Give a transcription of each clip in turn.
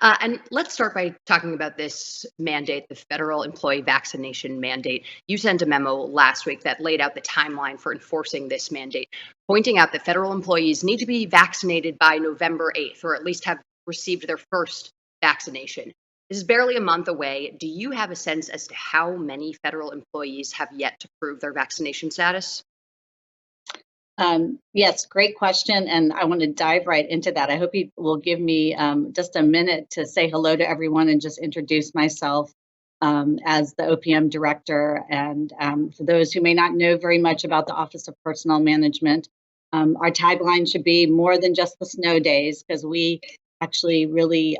And let's start by talking about this mandate, the federal employee vaccination mandate. You sent a memo last week that laid out the timeline for enforcing this mandate, pointing out that federal employees need to be vaccinated by November 8th, or at least have received their first vaccination. This is barely a month away. Do you have a sense as to how many federal employees have yet to prove their vaccination status? Yes, great question. And I want to dive right into that. I hope you will give me just a minute to say hello to everyone and just introduce myself as the OPM director. And for those who may not know very much about the Office of Personnel Management, our tagline should be more than just the snow days, because we actually really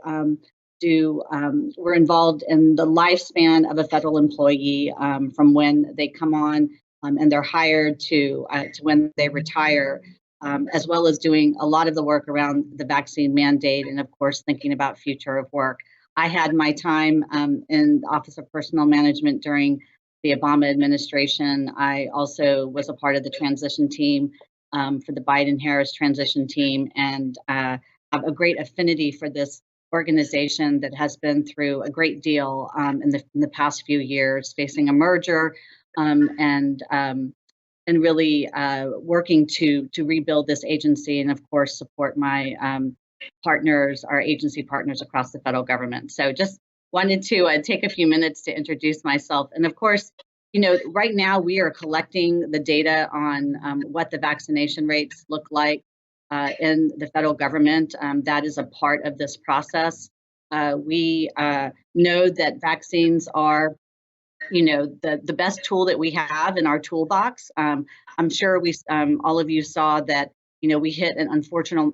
we're involved in the lifespan of a federal employee from when they come on and they're hired to when they retire, as well as doing a lot of the work around the vaccine mandate and, of course, thinking about future of work. I had my time in the Office of Personnel Management during the Obama administration. I also was a part of the transition team for the Biden-Harris transition team, and have a great affinity for this organization that has been through a great deal in the past few years, facing a merger and really working to rebuild this agency, and of course support my partners, our agency partners across the federal government. So just wanted to take a few minutes to introduce myself. And of course, right now we are collecting the data on what the vaccination rates look like in the federal government. That is a part of this process. We know that vaccines are the best tool that we have in our toolbox. I'm sure all of you saw that we hit an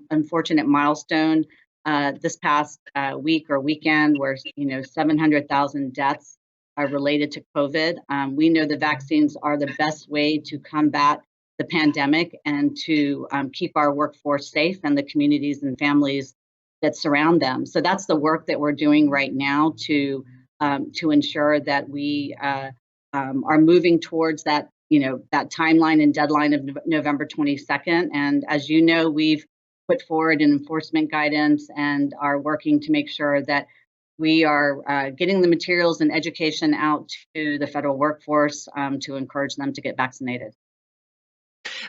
unfortunate milestone this past week or weekend where 700,000 deaths are related to COVID. We know the vaccines are the best way to combat the pandemic and to keep our workforce safe and the communities and families that surround them. So that's the work that we're doing right now to ensure that we are moving towards that that timeline and deadline of November 22nd. And as you know, we've put forward an enforcement guidance and are working to make sure that we are getting the materials and education out to the federal workforce to encourage them to get vaccinated.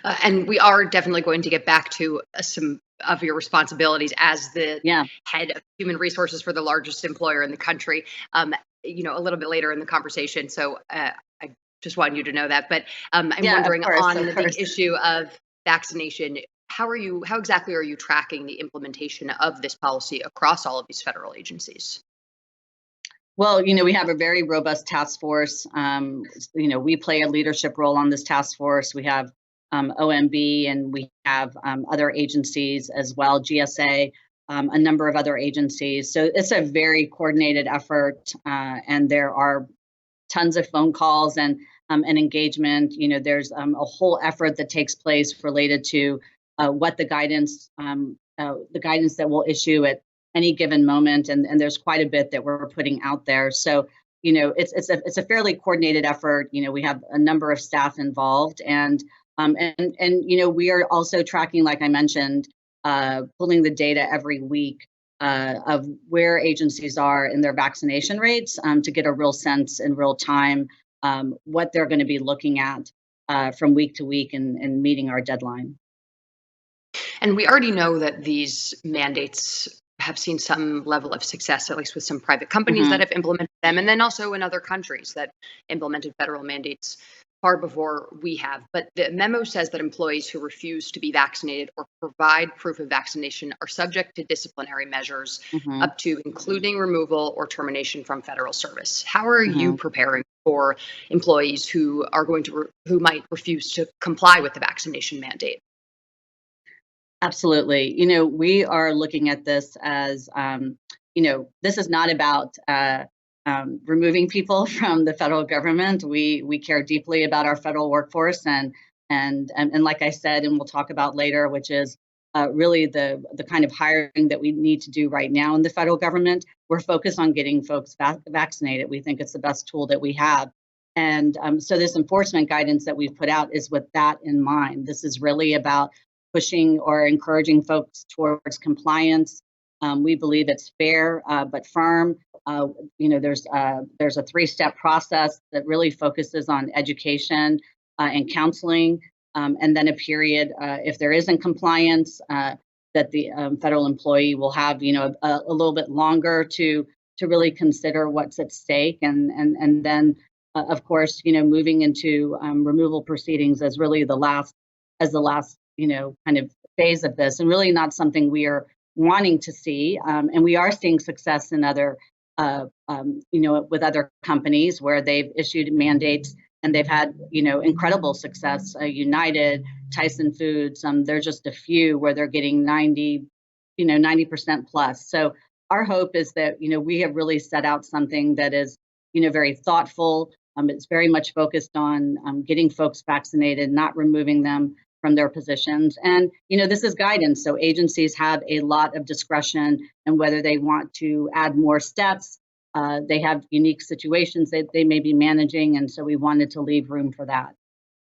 And we are definitely going to get back to some of your responsibilities as the head of human resources for the largest employer in the country, a little bit later in the conversation. So I just want you to know that. But I'm wondering on the issue of vaccination, how exactly are you tracking the implementation of this policy across all of these federal agencies? Well, we have a very robust task force. We play a leadership role on this task force. We have OMB, and we have other agencies as well, GSA, a number of other agencies. So it's a very coordinated effort, and there are tons of phone calls and engagement. There's a whole effort that takes place related to what the guidance that we'll issue at any given moment, and there's quite a bit that we're putting out there. So it's a fairly coordinated effort. We have a number of staff involved, and we are also tracking, like I mentioned, pulling the data every week of where agencies are in their vaccination rates to get a real sense in real time what they're going to be looking at from week to week and meeting our deadline. And we already know that these mandates have seen some level of success, at least with some private companies that have implemented them, and then also in other countries that implemented federal mandates far before we have. But the memo says that employees who refuse to be vaccinated or provide proof of vaccination are subject to disciplinary measures up to including removal or termination from federal service. How are you preparing for employees who are who might refuse to comply with the vaccination mandate? Absolutely. We are looking at this as, this is not about removing people from the federal government. We care deeply about our federal workforce, and like I said, and we'll talk about later, which is really the kind of hiring that we need to do right now in the federal government. We're focused on getting folks vaccinated. We think it's the best tool that we have. And so this enforcement guidance that we've put out is with that in mind. This is really about pushing or encouraging folks towards compliance We believe it's fair but firm. There's a 3-step process that really focuses on education and counseling, and then a period if there isn't compliance, that the federal employee will have a little bit longer to really consider what's at stake, and then of course moving into removal proceedings as really the last kind of phase of this, and really not something we are wanting to see. And we are seeing success in other with other companies where they've issued mandates and they've had incredible success. United, Tyson Foods, there's just a few where they're getting 90% plus. So our hope is that we have really set out something that is very thoughtful. It's very much focused on getting folks vaccinated, not removing them from their positions. And this is guidance, so agencies have a lot of discretion in whether they want to add more steps. They have unique situations that they may be managing, and so we wanted to leave room for that.